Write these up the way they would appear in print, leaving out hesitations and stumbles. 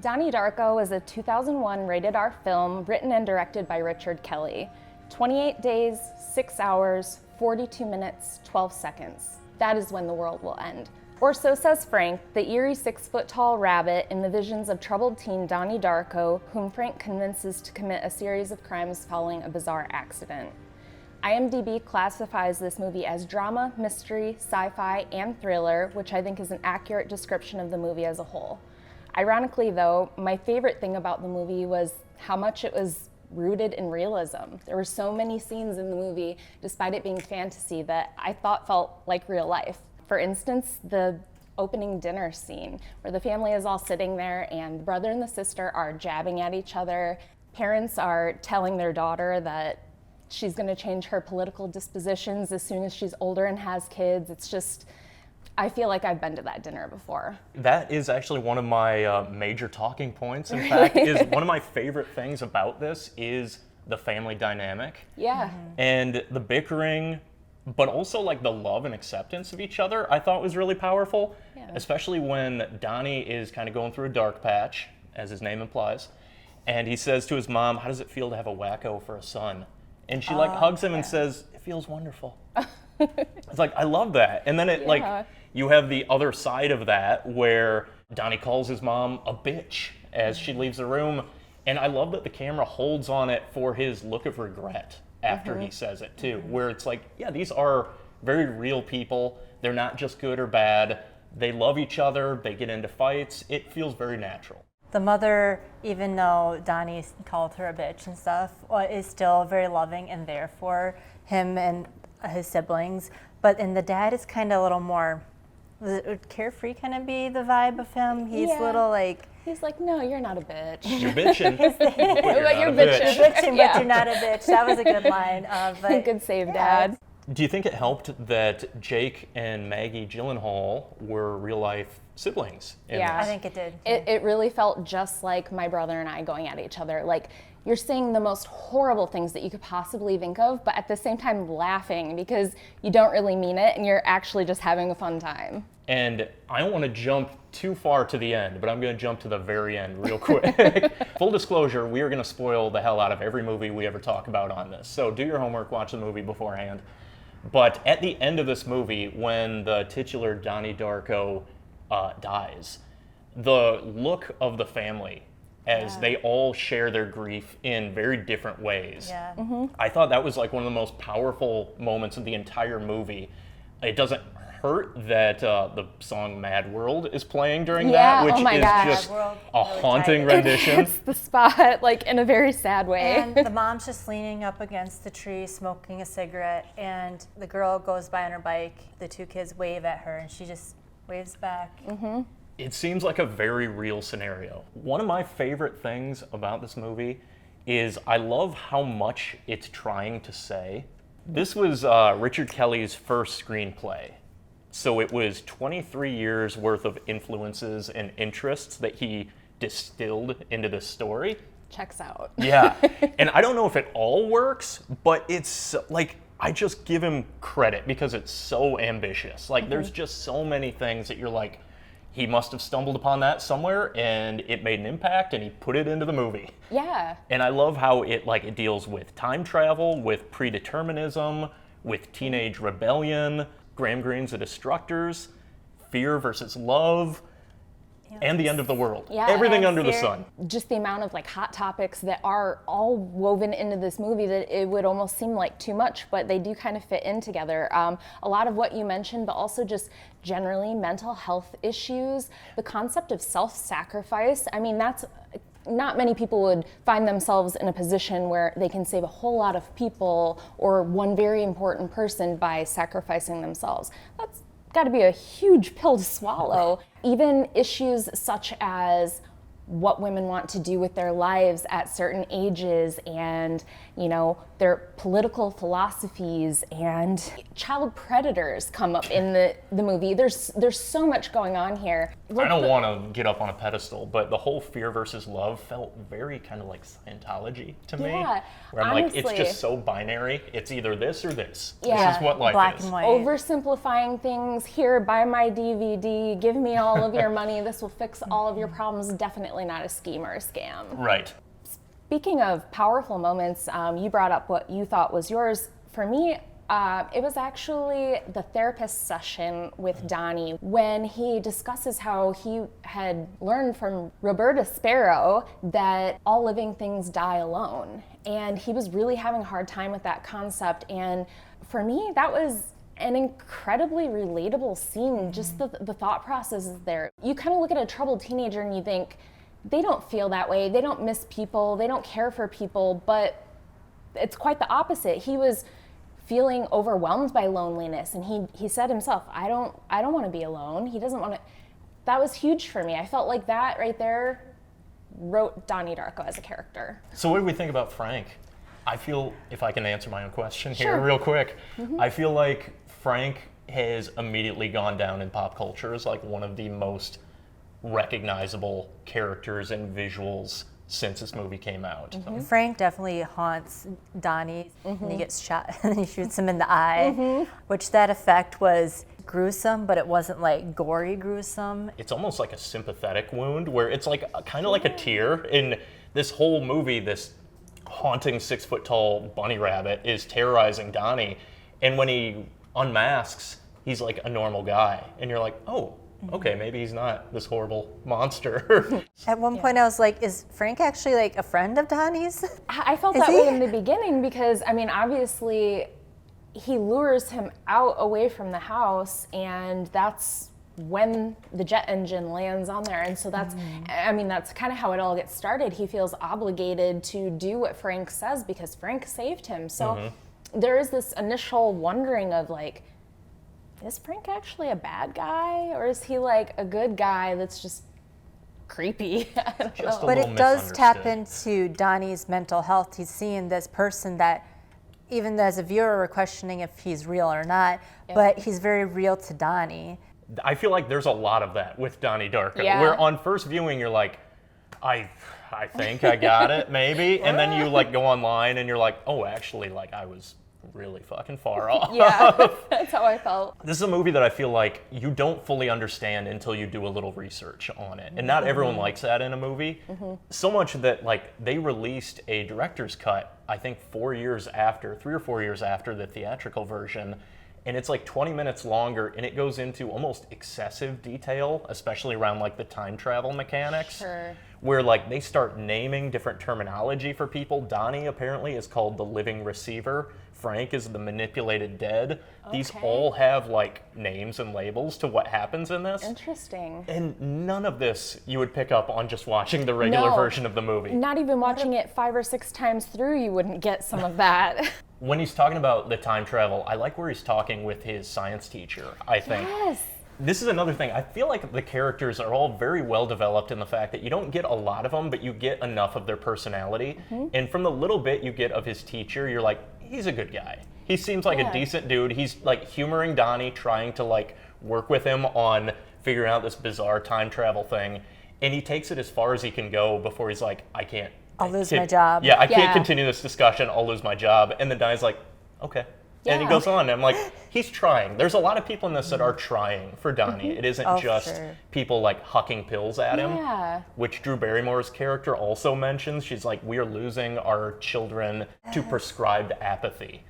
Donnie Darko is a 2001 rated R film written and directed by Richard Kelly. 28 days, 6 hours, 42 minutes, 12 seconds. That is when the world will end. Or so says Frank, the eerie 6-foot-tall rabbit in the visions of troubled teen Donnie Darko, whom Frank convinces to commit a series of crimes following a bizarre accident. IMDb classifies this movie as drama, mystery, sci-fi, and thriller, which I think is an accurate description of the movie as a whole. Ironically though, my favorite thing about the movie was how much it was rooted in realism. There were so many scenes in the movie, despite it being fantasy, that I thought felt like real life. For instance, the opening dinner scene, where the family is all sitting there and the brother and the sister are jabbing at each other. Parents are telling their daughter that she's gonna change her political dispositions as soon as she's older and has kids. It's just, I feel like I've been to that dinner before. That is actually one of my major talking points. In fact, is one of my favorite things about this is the family dynamic. Yeah. And the bickering, but also like the love and acceptance of each other, I thought was really powerful. Yeah. Especially when Donnie is kind of going through a dark patch, as his name implies, and he says to his mom, "How does it feel to have a wacko for a son?" And she hugs him and says, "It feels wonderful." It's like, I love that. And then you have the other side of that where Donnie calls his mom a bitch as she leaves the room. And I love that the camera holds on it for his look of regret after he says it too, where it's like, yeah, these are very real people. They're not just good or bad. They love each other. They get into fights. It feels very natural. The mother, even though Donnie called her a bitch and stuff, is still very loving and there for him and his siblings. But in the dad is kind of a little more, would carefree kind of be the vibe of him? He's little like... He's like, no, you're not a bitch. You're bitching. But you're bitching. You're bitching, but you're not a bitch. That was a good line. But, good save, Dad. Do you think it helped that Jake and Maggie Gyllenhaal were real-life siblings? I think it did. It really felt just like my brother and I going at each other. Like, you're saying the most horrible things that you could possibly think of, but at the same time laughing because you don't really mean it and you're actually just having a fun time. And I don't want to jump too far to the end, but I'm going to jump to the very end real quick. Full disclosure, we are going to spoil the hell out of every movie we ever talk about on this. So do your homework, watch the movie beforehand. But at the end of this movie, when the titular Donnie Darko dies, the look of the family as they all share their grief in very different ways. Yeah. I thought that was like one of the most powerful moments of the entire movie. It doesn't hurt that the song Mad World is playing during that, which is just a haunting rendition. It's the spot, like in a very sad way. And the mom's just leaning up against the tree, smoking a cigarette, and the girl goes by on her bike. The two kids wave at her, and she just waves back. It seems like a very real scenario. One of my favorite things about this movie is I love how much it's trying to say. This was Richard Kelly's first screenplay. So it was 23 years worth of influences and interests that he distilled into this story. Checks out. Yeah. And I don't know if it all works, but it's like, I just give him credit because it's so ambitious. Like there's just so many things that you're like, he must have stumbled upon that somewhere and it made an impact and he put it into the movie. Yeah. And I love how it deals with time travel, with predeterminism, with teenage rebellion, Graham Greene's The Destructors, fear versus love, and the end of the world. Yeah, everything under the sun. Just the amount of like hot topics that are all woven into this movie that it would almost seem like too much, but they do kind of fit in together. A lot of what you mentioned, but also just generally mental health issues, the concept of self-sacrifice. I mean, that's not many people would find themselves in a position where they can save a whole lot of people or one very important person by sacrificing themselves. That's got to be a huge pill to swallow. Even issues such as what women want to do with their lives at certain ages and, you know, their political philosophies and child predators come up in the movie. There's so much going on here. I don't want to get up on a pedestal, but the whole fear versus love felt very kind of like Scientology to me. Yeah, where I'm honestly, like, it's just so binary. It's either this or this. Yeah, this is what life black is. and white. Oversimplifying things. Here, buy my DVD. Give me all of your money. This will fix all of your problems. Definitely definitely not a scheme or a scam. Right. Speaking of powerful moments, you brought up what you thought was yours. For me, it was actually the therapist session with Donnie when he discusses how he had learned from Roberta Sparrow that all living things die alone. And he was really having a hard time with that concept. And for me, that was an incredibly relatable scene, just the thought process is there. You kind of look at a troubled teenager and you think, they don't feel that way, they don't miss people, they don't care for people, but it's quite the opposite. He was feeling overwhelmed by loneliness, and he said himself, I don't want to be alone. He doesn't want to. That was huge for me. I felt like that right there wrote Donnie Darko as a character. So what do we think about Frank? I feel, if I can answer my own question here Sure. real quick, I feel like Frank has immediately gone down in pop culture as like one of the most recognizable characters and visuals since this movie came out. Frank definitely haunts Donnie, and he gets shot and he shoots him in the eye, which that effect was gruesome, but it wasn't like gory gruesome. It's almost like a sympathetic wound where it's like kind of like a tear. In this whole movie, this haunting 6-foot-tall bunny rabbit is terrorizing Donnie, and when he unmasks, he's like a normal guy, and you're like, oh, okay, maybe he's not this horrible monster. At one point I was like, is Frank actually like a friend of Donnie's? I felt Is that he? way in the beginning because, I mean, obviously he lures him out away from the house, and that's when the jet engine lands on there. And so that's, I mean, that's kind of how it all gets started. He feels obligated to do what Frank says because Frank saved him. So there is this initial wondering of like, is Frank actually a bad guy, or is he like a good guy that's just creepy? I don't Just know. a But little it does tap misunderstood. into Donnie's mental health. He's seeing this person that, even as a viewer, we're questioning if he's real or not, but he's very real to Donnie. I feel like there's a lot of that with Donnie Darko, Yeah. where on first viewing you're like, I think I got it, maybe, and then you like go online and you're like, oh, actually, like I was really fucking far off. Yeah, that's how I felt. This is a movie that I feel like you don't fully understand until you do a little research on it. And not everyone likes that in a movie. So much that like they released a director's cut, I think 3 or 4 years after the theatrical version. And it's like 20 minutes longer, and it goes into almost excessive detail, especially around like the time travel mechanics. Sure. Where like they start naming different terminology for people. Donnie apparently is called the living receiver. Frank is the manipulated dead. These Okay. all have like names and labels to what happens in this. Interesting. And none of this you would pick up on just watching the regular No. version of the movie. Not even watching it 5 or 6 times through, you wouldn't get some of that. When he's talking about the time travel, I like where he's talking with his science teacher, I think. Yes. This is another thing. I feel like the characters are all very well developed in the fact that you don't get a lot of them, but you get enough of their personality. And from the little bit you get of his teacher, you're like, he's a good guy. He seems like a decent dude. He's like humoring Donnie, trying to like work with him on figuring out this bizarre time travel thing. And he takes it as far as he can go before he's like, I'll lose my job. Yeah, I can't Yeah. continue this discussion. I'll lose my job. And then Donnie's like, okay. And he Yeah. goes on. And I'm like, he's trying. There's a lot of people in this that are trying for Donnie. It isn't Oh, just sure. people like hucking pills at him, Yeah. which Drew Barrymore's character also mentions. She's like, we are losing our children to prescribed apathy.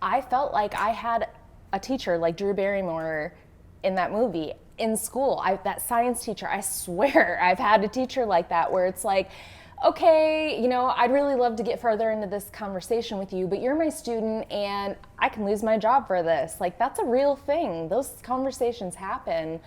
I felt like I had a teacher like Drew Barrymore in that movie in school. That science teacher, I swear I've had a teacher like that where it's like, okay, you know, I'd really love to get further into this conversation with you, but you're my student and I can lose my job for this. Like, that's a real thing. Those conversations happen.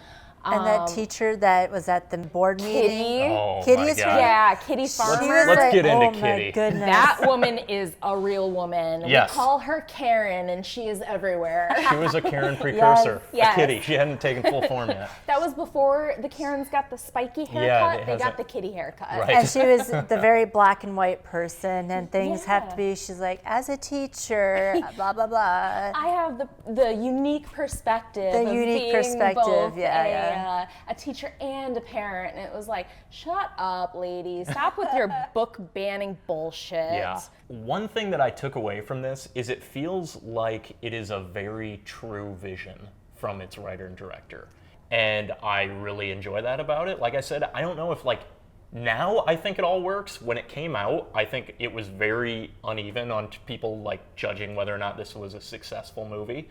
And that teacher that was at the board meeting. Kitty. Oh Kitty my is God. Yeah, Kitty She Farmer. was Let's like, get into oh Kitty. My goodness. That woman is a real woman. Yes. We call her Karen, and she is everywhere. She was a Karen precursor. Yes. A kitty. She hadn't taken full form yet. That was before the Karens got the spiky haircut. Yeah, it they got hasn't- the kitty haircut. Right. And she was the very black and white person, and things have to be, she's like, as a teacher, blah, blah, blah. I have the unique perspective. The of unique being perspective, both yeah. a teacher and a parent. And it was like, shut up, ladies. Stop with your book banning bullshit. Yeah. One thing that I took away from this is it feels like it is a very true vision from its writer and director. And I really enjoy that about it. Like I said, I don't know if like Now I think it all works. When it came out, I think it was very uneven on people like judging whether or not this was a successful movie.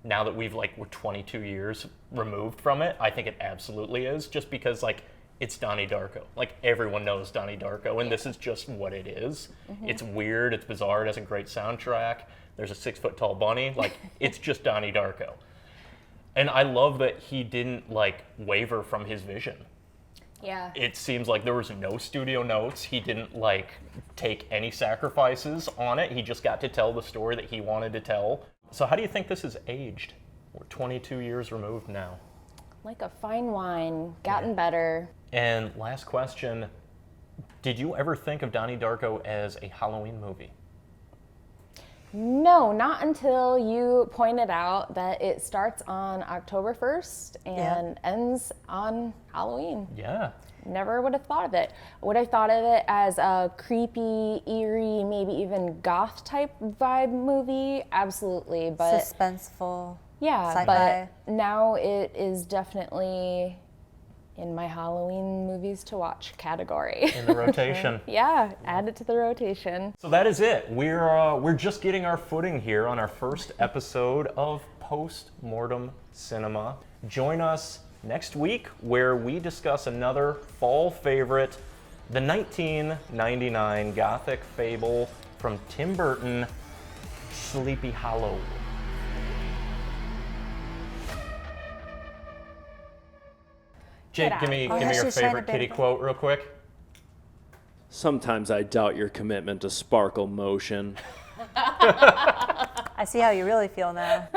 Now that we're 22 years removed from it, I think it absolutely is, just because like it's Donnie Darko. Like everyone knows Donnie Darko, and this is just what it is. It's weird, it's bizarre, it has a great soundtrack. There's a 6-foot-tall bunny. Like it's just Donnie Darko. And I love that he didn't like waver from his vision. Yeah. It seems like there was no studio notes. He didn't like take any sacrifices on it. He just got to tell the story that he wanted to tell. So how do you think this has aged? We're 22 years removed now. Like a fine wine, gotten better. And last question, did you ever think of Donnie Darko as a Halloween movie? No, not until you pointed out that it starts on October 1st and ends on Halloween. Yeah. Never would have thought of it. Would have thought of it as a creepy, eerie, maybe even goth type vibe movie? Absolutely, but Suspenseful. yeah, sci-fi. but now it is definitely in my Halloween movies to watch category. In the rotation. Yeah, add it to the rotation. So that is it. We're just getting our footing here on our first episode of Postmortem Cinema. Join us next week where we discuss another fall favorite, the 1999 Gothic fable from Tim Burton, Sleepy Hollow. Jake, give me your she's trying favorite to kitty bend- quote real quick. Sometimes I doubt your commitment to sparkle motion. I see how you really feel now.